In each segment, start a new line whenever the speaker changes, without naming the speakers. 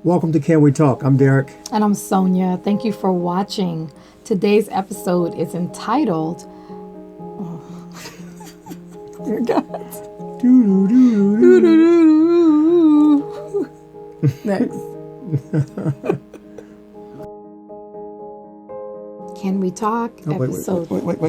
Welcome to Can We Talk? I'm Derek.
And I'm Sonia. Thank you for watching. Today's episode is entitled, dear God. Next. Can We Talk? Episode.
Wait.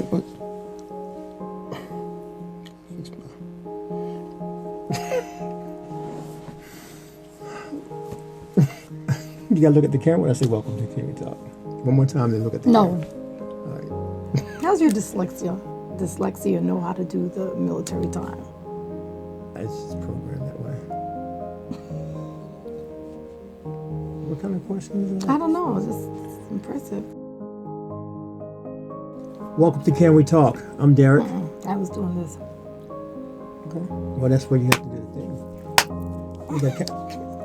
You gotta look at the camera when I say welcome to Can We Talk. One more time, then look at the camera.
No. How's your dyslexia? Dyslexia know how to do the military time.
It's just programmed that way. What kind of question is that?
I don't know. It's impressive.
Welcome to Can We Talk? I'm Derek.
I was doing this.
Okay. Well, that's where you have to do the thing. You got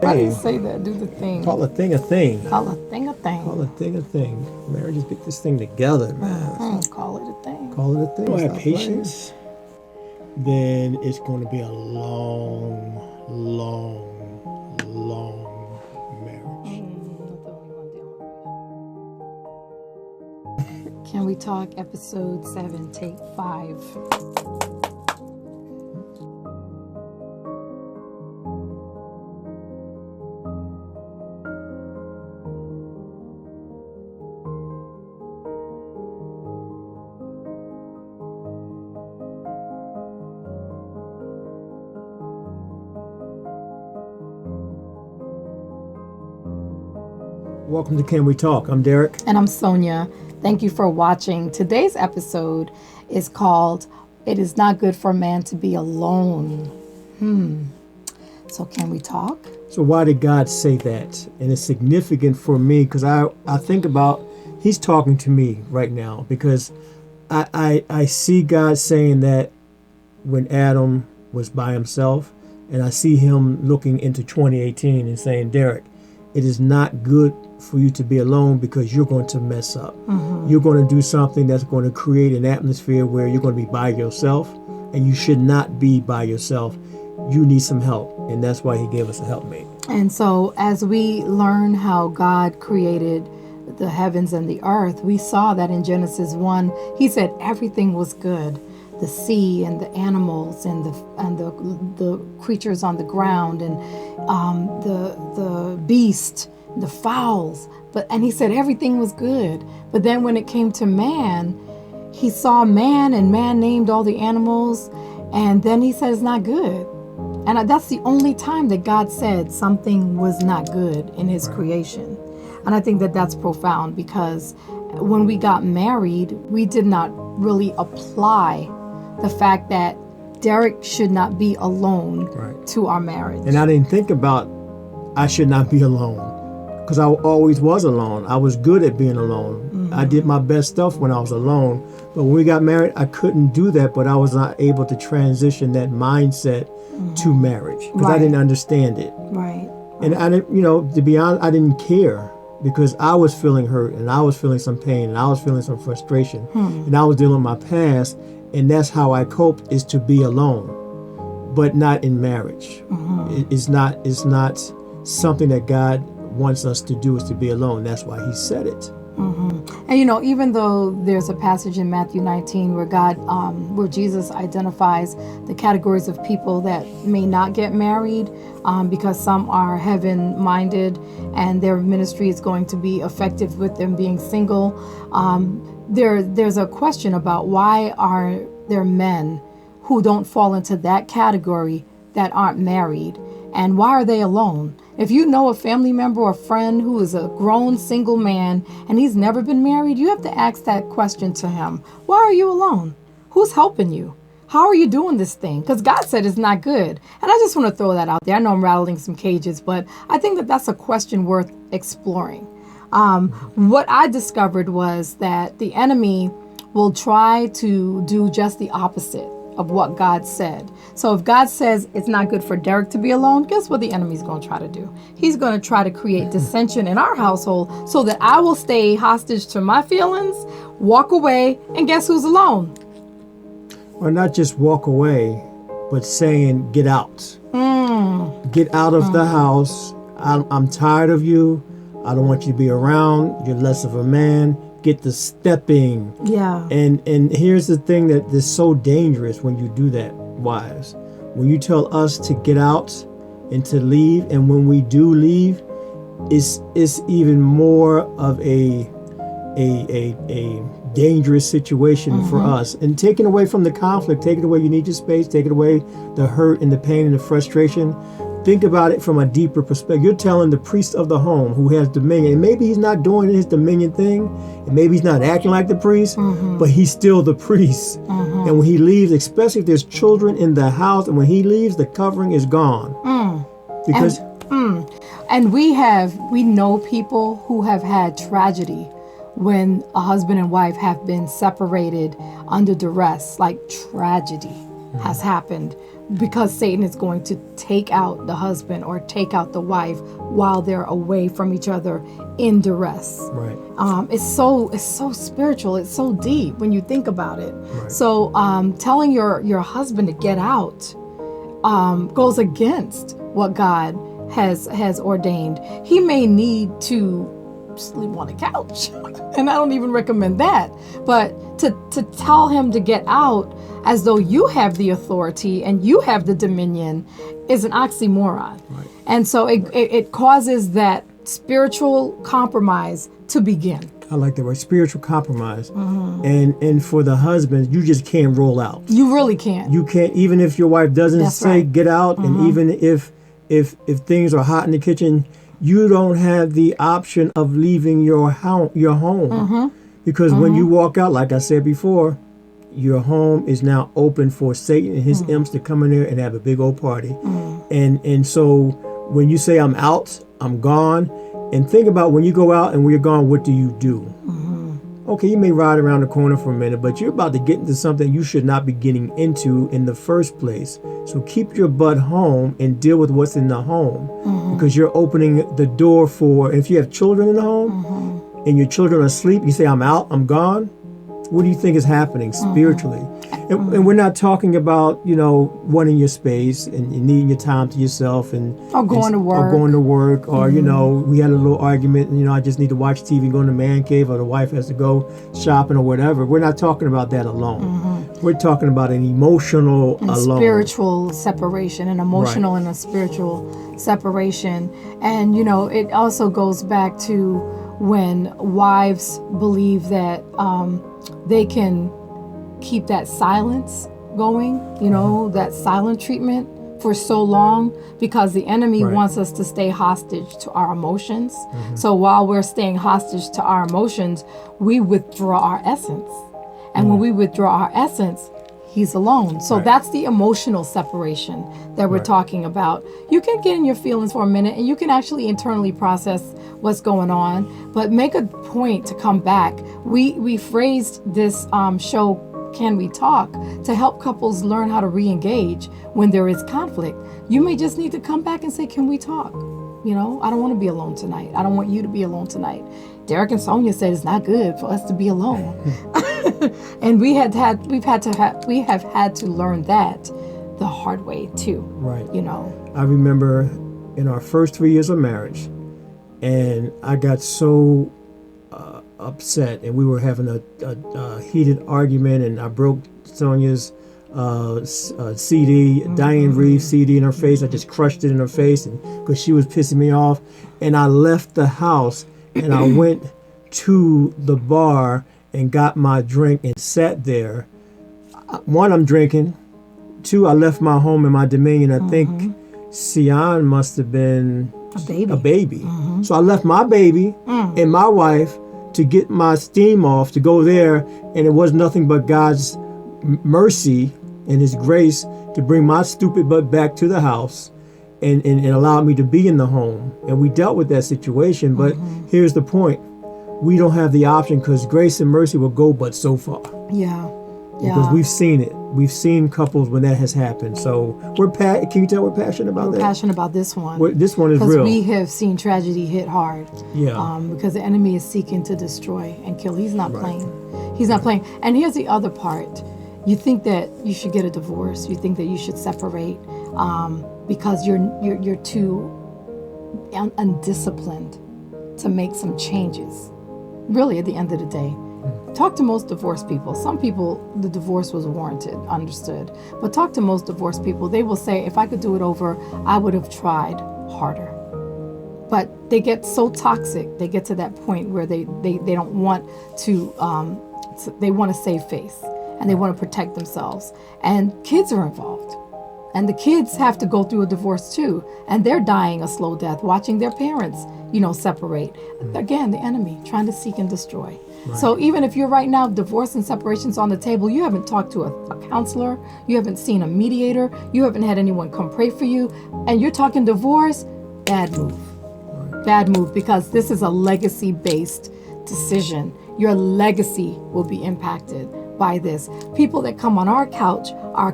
Why do you say that? Do the thing.
Call a thing a thing.
Call a thing a thing.
Call a thing a thing. Marriages get this thing together, man.
Call it a thing.
Call it a thing.
If you don't have
Stop
patience, then it's going to be a long marriage.
Can We Talk? Episode 7, take 5.
Welcome to Can We Talk? I'm Derek.
And I'm Sonia. Thank you for watching. Today's episode is called It Is Not Good for Man to Be Alone. So can we talk?
So why did God say that? And it's significant for me because I think about, he's talking to me right now because I see God saying that when Adam was by himself, and I see him looking into 2018 and saying, Derek, it is not good for you to be alone because you're going to mess up. You're going to do something that's going to create an atmosphere where you're going to be by yourself, and you should not be by yourself. You need some help, and that's why he gave us a helpmate.
And so as we learn how God created the heavens and the earth, we saw that in Genesis 1, he said everything was good. The sea and the animals and the creatures on the ground and the beast, the fowls. And he said everything was good. But then when it came to man, he saw man and man named all the animals. And then he said it's not good. And that's the only time that God said something was not good in his creation. And I think that that's profound because when we got married, we did not really apply the fact that Derek should not be alone to our marriage.
And I didn't think about I should not be alone because I always was alone. I was good at being alone. I did my best stuff when I was alone. But when we got married, I couldn't do that, but I was not able to transition that mindset to marriage because I didn't understand it.
Right.
And I didn't, to be honest, I didn't care because I was feeling hurt and I was feeling some pain and I was feeling some frustration and I was dealing with my past. And that's how I coped, is to be alone, but not in marriage. It's not something that God wants us to do, is to be alone. That's why he said it.
And even though there's a passage in Matthew 19 where where Jesus identifies the categories of people that may not get married because some are heaven-minded and their ministry is going to be effective with them being single. There's a question about why are there men who don't fall into that category that aren't married, and why are they alone? If you know a family member or friend who is a grown single man and he's never been married, you have to ask that question to him. Why are you alone? Who's helping you? How are you doing this thing? Because God said it's not good. And I just want to throw that out there. I know I'm rattling some cages, but I think that that's a question worth exploring. What I discovered was that the enemy will try to do just the opposite of what God said. So if God says it's not good for Derek to be alone, guess what the enemy's going to try to do? He's going to try to create dissension in our household so that I will stay hostage to my feelings walk away, and guess who's alone?
Or not just walk away, but saying, get out. Get out of the house. I'm tired of you. I don't want you to be around. You're less of a man. Get the stepping.
Yeah.
And here's the thing that is so dangerous when you do that, wives. When you tell us to get out and to leave, and when we do leave, it's even more of a dangerous situation for us, and taking away from the conflict, taking away you need your space, taking away the hurt and the pain and the frustration. Think about it from a deeper perspective. You're telling the priest of the home who has dominion, and maybe he's not doing his dominion thing, and maybe he's not acting like the priest, but he's still the priest. And when he leaves, especially if there's children in the house, and when he leaves, the covering is gone. Because
And we know people who have had tragedy when a husband and wife have been separated under duress, like tragedy has happened because Satan is going to take out the husband or take out the wife while they're away from each other in duress.
right.
It's so spiritual. It's so deep when you think about it.
Right.
So telling your husband to get out goes against what God has ordained. He may need to sleep on the couch, and I don't even recommend that. But to tell him to get out as though you have the authority and you have the dominion is an oxymoron.
Right.
And so it causes that spiritual compromise to begin.
I like that word, spiritual compromise. And for the husband, you just can't roll out.
You really can't.
You can't, even if your wife doesn't
That's
say
right.
get out, and even if things are hot in the kitchen, you don't have the option of leaving your home. Because when you walk out, like I said before, your home is now open for Satan and his imps to come in there and have a big old party. And so when you say I'm out, I'm gone, and think about when you go out and when you're gone, what do you do? Okay, you may ride around the corner for a minute, but you're about to get into something you should not be getting into in the first place. So keep your butt home and deal with what's in the home, because you're opening the door for, if you have children in the home and your children are asleep, you say, I'm out, I'm gone. What do you think is happening spiritually? And we're not talking about, wanting your space and needing your time to yourself
Or going to work.
Or going to work, or, we had a little argument and, I just need to watch TV and go in the man cave, or the wife has to go shopping or whatever. We're not talking about that alone. We're talking about an emotional
And
alone.
spiritual separation, an emotional and a spiritual separation. And, it also goes back to when wives believe that they can keep that silence going, that silent treatment for so long, because the enemy
Right.
wants us to stay hostage to our emotions. So while we're staying hostage to our emotions, we withdraw our essence. And when we withdraw our essence, he's alone. So
Right.
that's the emotional separation that we're
Right.
talking about. You can get in your feelings for a minute and you can actually internally process what's going on, but make a point to come back. We phrased this show, Can We Talk, to help couples learn how to re-engage when there is conflict. You may just need to come back and say, can we talk? I don't want to be alone tonight. I don't want you to be alone tonight. Derek and Sonia said it's not good for us to be alone. And we have had to learn that the hard way too.
Right.
I
I remember in our first 3 years of marriage, and I got so upset, and we were having a heated argument, and I broke Sonia's CD, Diane Reeves CD in her face. I just crushed it in her face, and because she was pissing me off, and I left the house and I went to the bar and got my drink and sat there. One, I'm drinking. Two, I left my home and my dominion. I think Sian must have been
a
baby. So I left my baby and my wife to get my steam off, to go there, and it was nothing but God's mercy and his grace to bring my stupid butt back to the house and allow me to be in the home. And we dealt with that situation, but here's the point. We don't have the option, because grace and mercy will go but so far.
Yeah.
Because we've seen it. We've seen couples when that has happened. So can you tell we're passionate about that?
Passionate about this one.
This one is
Because
real.
we have seen tragedy hit hard.
Yeah.
Because the enemy is seeking to destroy and kill. He's not playing. He's not playing. And here's the other part. You think that you should get a divorce. You think that you should separate because you're too undisciplined to make some changes. Really, at the end of the day, talk to most divorced people. Some people, the divorce was warranted, understood. But talk to most divorced people. They will say, if I could do it over, I would have tried harder. But they get so toxic. They get to that point where they don't want to, they want to save face and they want to protect themselves. And kids are involved. And the kids have to go through a divorce too. And they're dying a slow death, watching their parents, separate. Again, the enemy trying to seek and destroy. Right. So even if you're right now, divorce and separation's on the table, you haven't talked to a counselor, you haven't seen a mediator, you haven't had anyone come pray for you, and you're talking divorce, bad move. Right. Bad move, because this is a legacy-based decision. Your legacy will be impacted by this. People that come on our couch are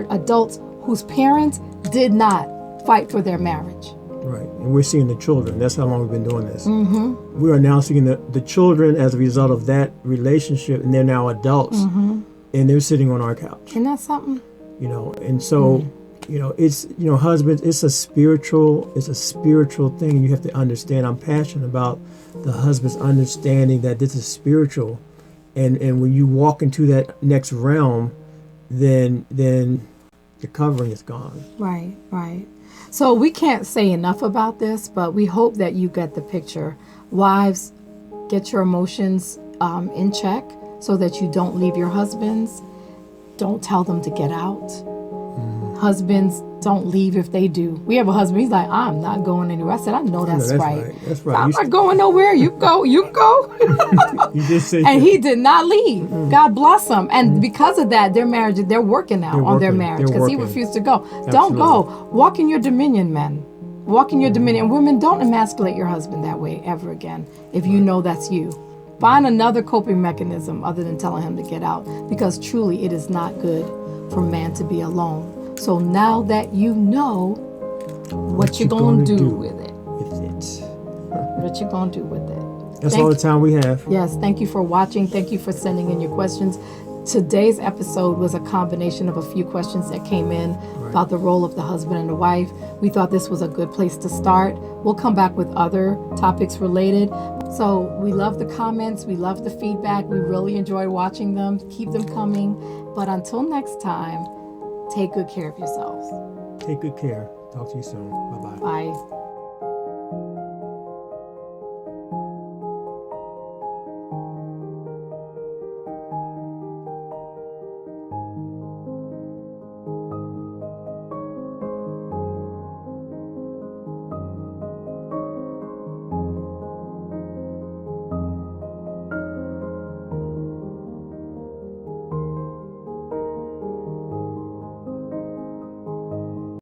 adults whose parents did not fight for their marriage.
Right, and we're seeing the children. That's how long we've been doing this.
Mm-hmm.
We are now seeing the children as a result of that relationship, and they're now adults, and they're sitting on our couch.
Isn't that something?
And so, it's, husbands, it's a spiritual thing, and you have to understand. I'm passionate about the husbands understanding that this is spiritual, and when you walk into that next realm, then the covering is gone.
Right, right. So we can't say enough about this, but we hope that you get the picture. Wives, get your emotions in check so that you don't leave your husbands. Don't tell them to get out. Husbands, don't leave if they do. We have a husband, he's like, I'm not going anywhere. I said, I know that's right.
That's right.
I'm not going nowhere. You go. You can go.
You did say
and he did not leave. God bless him. And because of that, their marriage, they're working now on their marriage because he refused to go. Absolutely. Don't go. Walk in your dominion, men. Walk in your dominion. And women, don't emasculate your husband that way ever again if you know that's you. Find another coping mechanism other than telling him to get out, because truly it is not good for man to be alone. So now that you know what you're going to do with it. What you're going to do with it.
That's all the time we have.
Yes, thank you for watching. Thank you for sending in your questions. Today's episode was a combination of a few questions that came in about the role of the husband and the wife. We thought this was a good place to start. We'll come back with other topics related. So we love the comments. We love the feedback. We really enjoy watching them. Keep them coming. But until next time, take good care of yourselves.
Take good care. Talk to you soon. Bye-bye.
Bye.